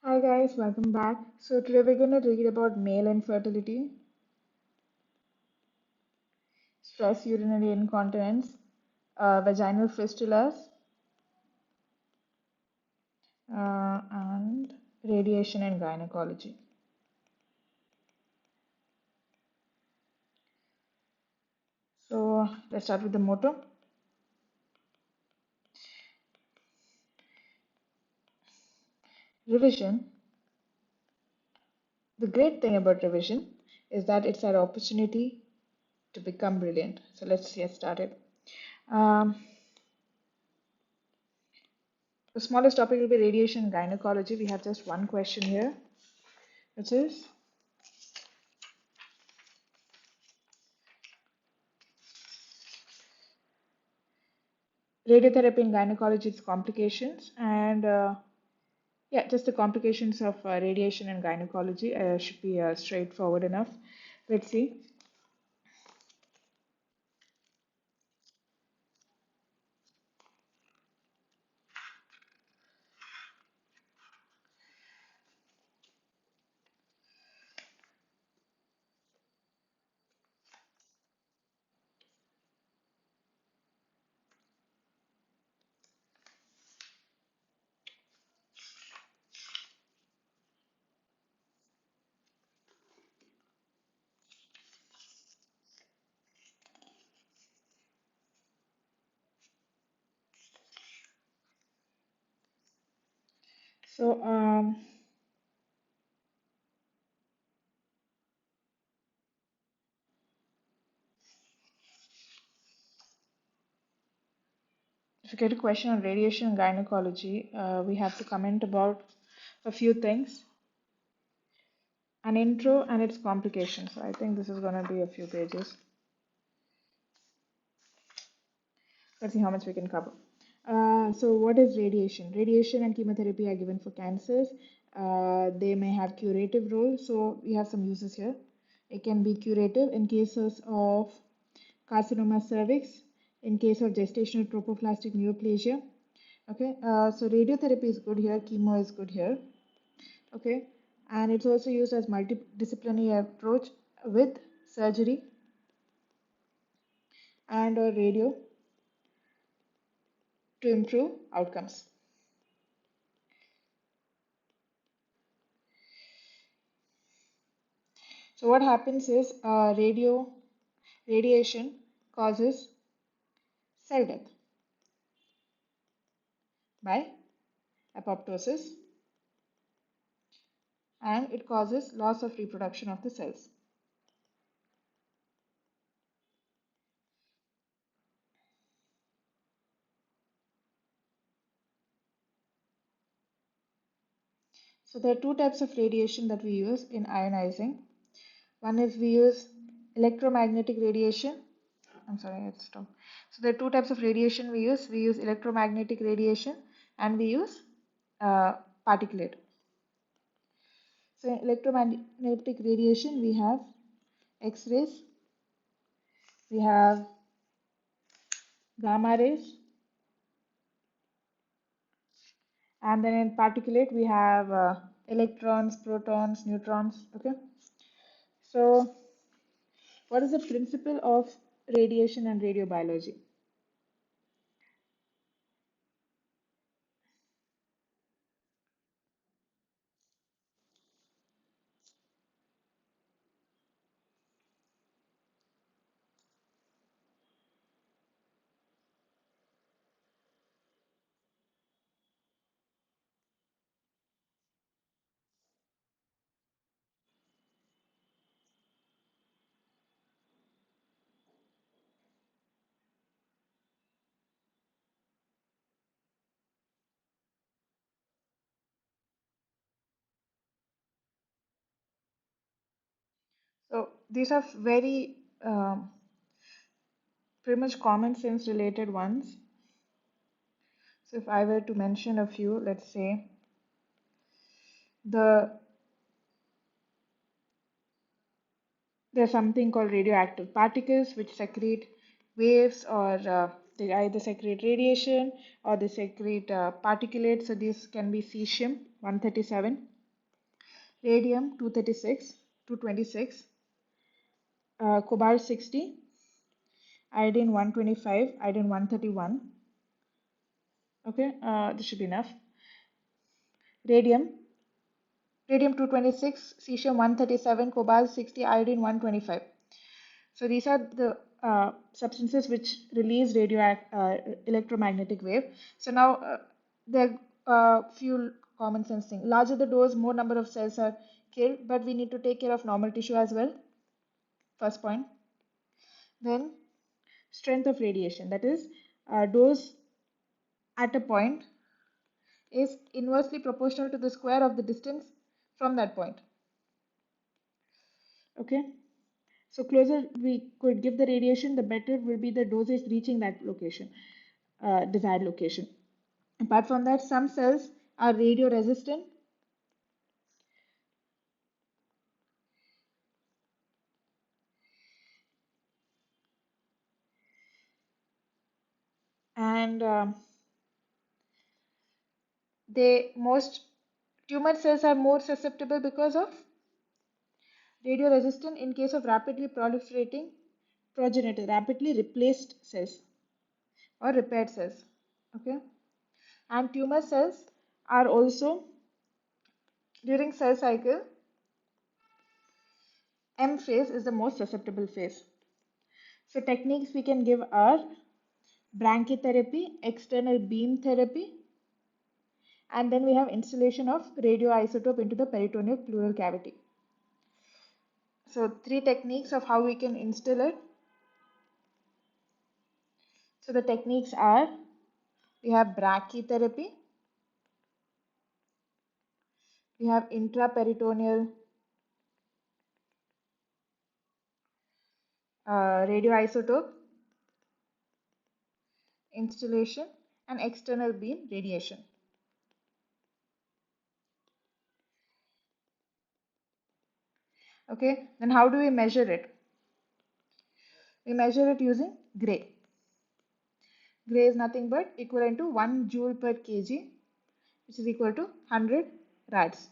Hi guys, welcome back. So today we're going to read about male infertility, stress urinary incontinence, vaginal fistulas, and radiation and gynecology. So let's start with the motto. Revision. The great thing about revision is that it's our opportunity to become brilliant. So let's get started. Um, the smallest topic will be radiation and gynecology. We have just one question here, which is radiotherapy in gynecology, its complications, and yeah, just the complications of radiation and gynecology should be straightforward enough. Let's see. So, if you get a question on radiation and gynecology, we have to comment about a few things, an intro and its complications. So I think this is going to be a few pages. Let's see how much we can cover. So, what is radiation? Radiation and chemotherapy are given for cancers. They may have curative role. So, we have some uses here. It can be curative in cases of carcinoma cervix, in case of gestational tropoplastic neoplasia. Okay, so radiotherapy is good here, chemo is good here. Okay, and it's also used as multidisciplinary approach with surgery and or radio to improve outcomes. So what happens is radiation causes cell death by apoptosis, and it causes loss of reproduction of the cells. So there are two types of radiation that we use in ionizing. One is we use electromagnetic radiation. I'm sorry, it's stopped. So there are two types of radiation we use. We use electromagnetic radiation and we use uh, particulate. So in electromagnetic radiation, we have X-rays, we have gamma rays, and then in particulate we have electrons, protons, neutrons. Okay. So what is the principle of radiation and radiobiology? So these are very pretty much common sense related ones. So if I were to mention a few, let's say the there's something called radioactive particles which secrete waves or They either secrete radiation or they secrete particulates. So these can be cesium 137, radium 236, 226, cobalt 60, iodine 125, iodine 131. Okay, this should be enough. Radium, radium 226, cesium 137, cobalt 60, iodine 125. So these are the substances which release electromagnetic wave. So now there are few common sense things. Larger the dose, more number of cells are killed, but we need to take care of normal tissue as well. First point. Then strength of radiation, that is dose at a point is inversely proportional to the square of the distance from that point. Okay. So closer we could give the radiation, the better will be the dosage reaching that location, desired location. Apart from that, some cells are radio resistant and they most tumor cells are more susceptible because of radio resistant in case of rapidly proliferating progenitor, rapidly replaced cells or repaired cells. Okay, and tumor cells are also during cell cycle M phase is the most susceptible phase. So techniques we can give are brachytherapy, external beam therapy, and then we have installation of radioisotope into the peritoneal pleural cavity. So three techniques of how we can instill it. So the techniques are, we have brachytherapy, we have intraperitoneal radioisotope installation, and external beam radiation. Okay, then how do we measure it? We measure it using Gray. Gray is nothing but equivalent to 1 joule per kg, which is equal to 100 rads.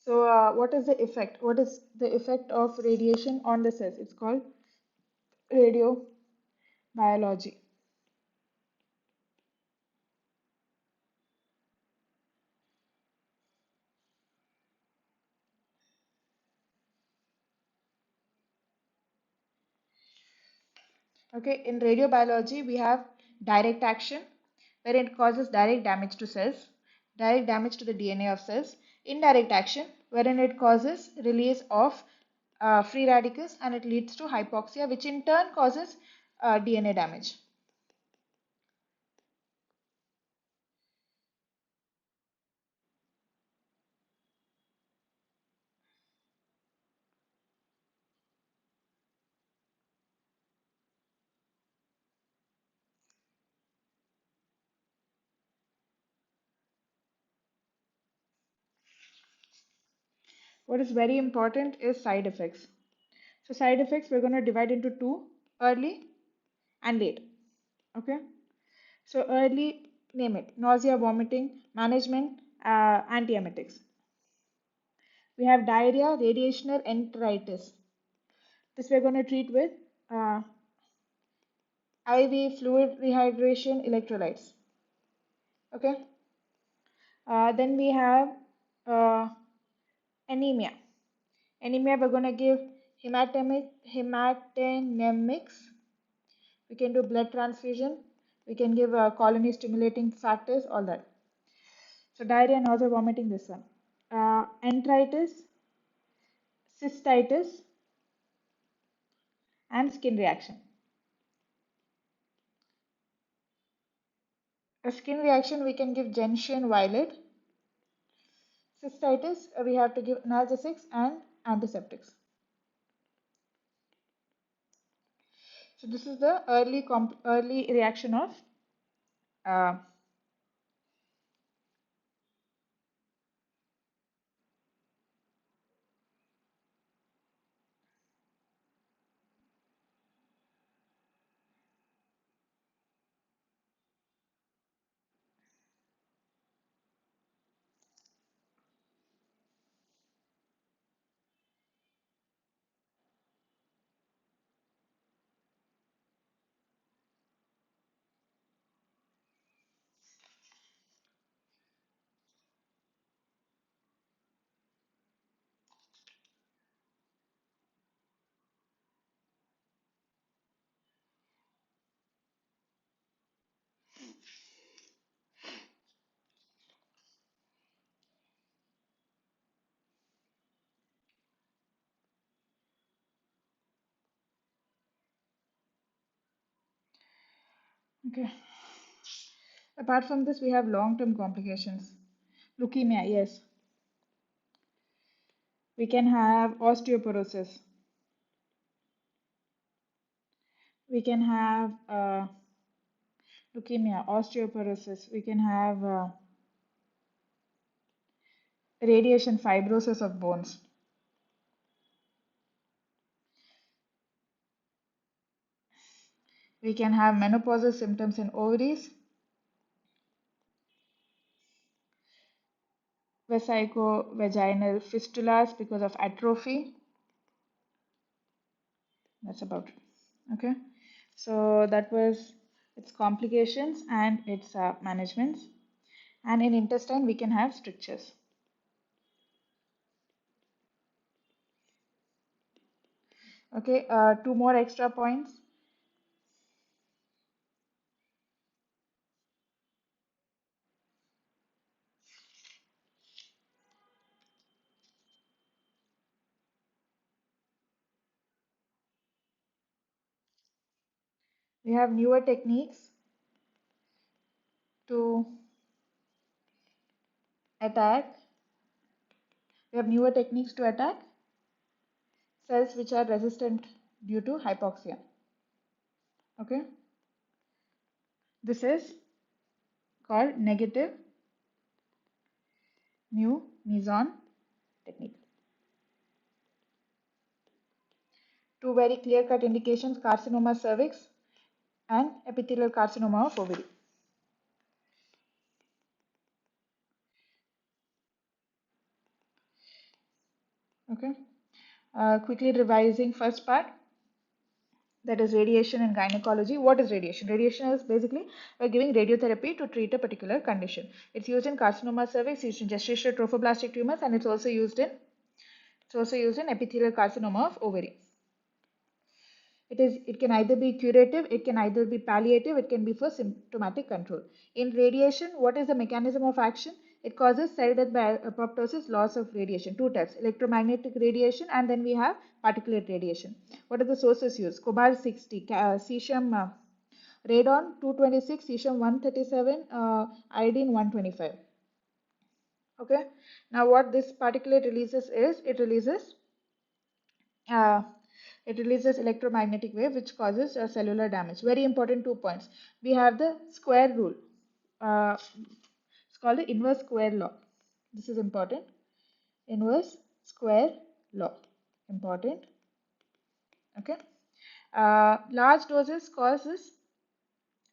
So what is the effect? What is the effect of radiation on the cells? It's called radiobiology. Okay, in radiobiology, we have direct action, where it causes direct damage to cells, direct damage to the DNA of cells, indirect action, wherein it causes release of free radicals and it leads to hypoxia, which in turn causes DNA damage. What is very important is side effects. So side effects we're going to divide into two, early and late. Okay. So early, name it, nausea, vomiting, management, antiemetics. We have diarrhea, radiational enteritis. This we're going to treat with IV fluid rehydration electrolytes. Okay. Then we have uh, anemia. Anemia, we're going to give hematenemics. We can do blood transfusion. We can give colony stimulating factors, all that. So diarrhea, nausea, vomiting, this one. Enteritis, cystitis, and skin reaction. A skin reaction, we can give gentian violet. Cystitis, we have to give analgesics and antiseptics. So this is the early reaction of uh, Okay. Apart from this, we have long-term complications. Leukemia, yes. We can have osteoporosis. We can have leukemia, osteoporosis. We can have radiation fibrosis of bones. We can have menopausal symptoms in ovaries, vesico-vaginal fistulas because of atrophy. That's about it. Okay. So that was its complications and its managements. And in intestine, we can have strictures. Okay. Two more extra points. We have newer techniques to attack. We have newer techniques to attack cells which are resistant due to hypoxia. Okay. This is called negative mu meson technique. Two very clear-cut indications: carcinoma cervix and epithelial carcinoma of ovary. Okay. Quickly revising first part, that is radiation and gynecology. What is radiation? Radiation is basically we're giving radiotherapy to treat a particular condition. It's used in carcinoma cervix, used in gestational trophoblastic tumors, and it's also used in epithelial carcinoma of ovary. It can either be curative, it can either be palliative, it can be for symptomatic control. In radiation, what is the mechanism of action? It causes cell death by apoptosis, loss of radiation. Two types: electromagnetic radiation, and then we have particulate radiation. What are the sources used? Cobalt 60, cesium, radon 226, cesium 137, iodine 125. Okay. Now, what this particulate releases is uh, it releases electromagnetic wave which causes cellular damage. Very important 2 points. We have the square rule. Uh, it's called the inverse square law. This is important. Inverse square law. Important. Okay. Large doses causes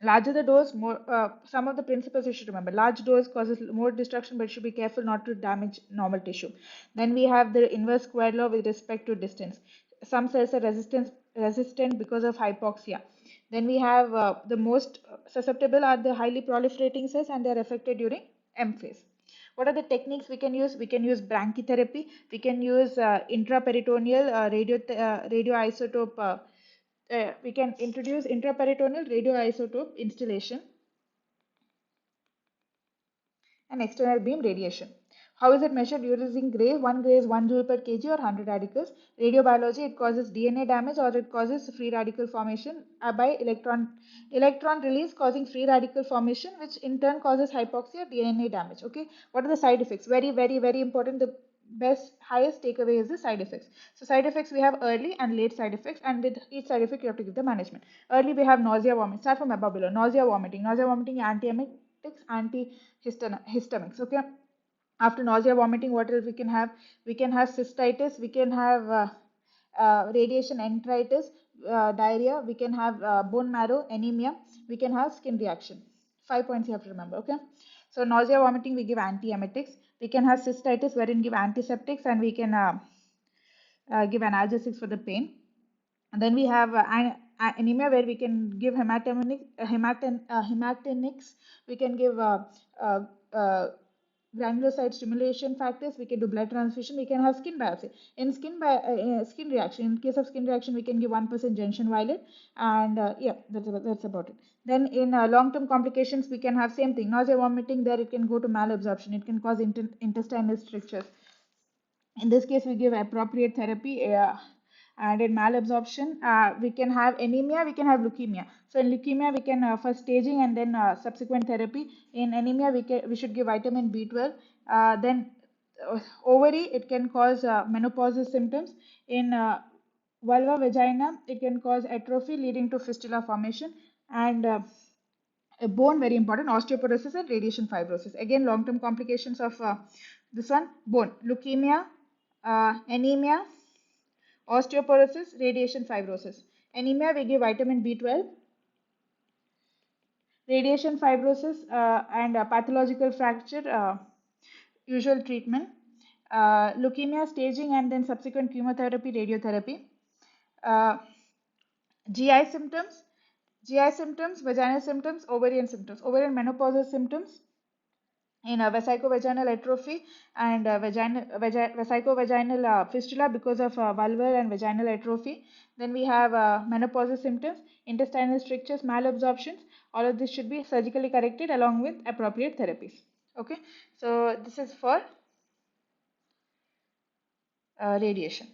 larger the dose, more some of the principles you should remember. Large dose causes more destruction, but you should be careful not to damage normal tissue. Then we have the inverse square law with respect to distance. Some cells are resistant because of hypoxia. Then we have the most susceptible are the highly proliferating cells, and they are affected during M phase. What are the techniques we can use? We can use brachytherapy. We can use intraperitoneal radioisotope. We can introduce intraperitoneal radioisotope installation and external beam radiation. How is it measured? Using gray. One gray is 1 joule per kg or 100 radicals. Radiobiology, it causes DNA damage or it causes free radical formation by electron release causing free radical formation, which in turn causes hypoxia, DNA damage. Okay. What are the side effects? Very, very, very important. The highest takeaway is the side effects. So side effects, we have early and late side effects, and with each side effect you have to give the management. Early, we have nausea, vomiting. Start from above below. Nausea, vomiting, antiemetics, antihistamics. Okay. After nausea, vomiting, what else we can have? We can have cystitis, we can have radiation enteritis, diarrhea, we can have bone marrow anemia, we can have skin reaction. 5 points you have to remember. Okay. So nausea, vomiting, we give antiemetics. We can have cystitis, wherein give antiseptics, and we can give analgesics for the pain. And then we have anemia, where we can give hematinics. We can give uh, uh, granulocyte stimulation factors. We can do blood transfusion. We can have skin biopsy. In skin reaction, in case of skin reaction, we can give 1% gentian violet, and yeah, that's about it. Then in long-term complications, we can have same thing: nausea, vomiting. There it can go to malabsorption. It can cause intestinal strictures. In this case, we give appropriate therapy, And in malabsorption, we can have anemia, we can have leukemia. So in leukemia, we can first staging and then subsequent therapy. In anemia, we should give vitamin B12. Then ovary, it can cause menopausal symptoms. In vulva vagina, it can cause atrophy leading to fistula formation. And a bone, very important, osteoporosis and radiation fibrosis. Again, long-term complications of this one, bone, leukemia, anemia, osteoporosis, radiation fibrosis. Anemia, we give vitamin B12. Radiation fibrosis and pathological fracture, usual treatment. Leukemia, staging and then subsequent chemotherapy, radiotherapy. Uh, GI symptoms, vaginal symptoms, ovarian menopausal symptoms in vesicovaginal atrophy and vesicovaginal fistula because of vulvar and vaginal atrophy. Then we have menopausal symptoms, intestinal strictures, malabsorptions. All of this should be surgically corrected along with appropriate therapies. Okay, so this is for radiation.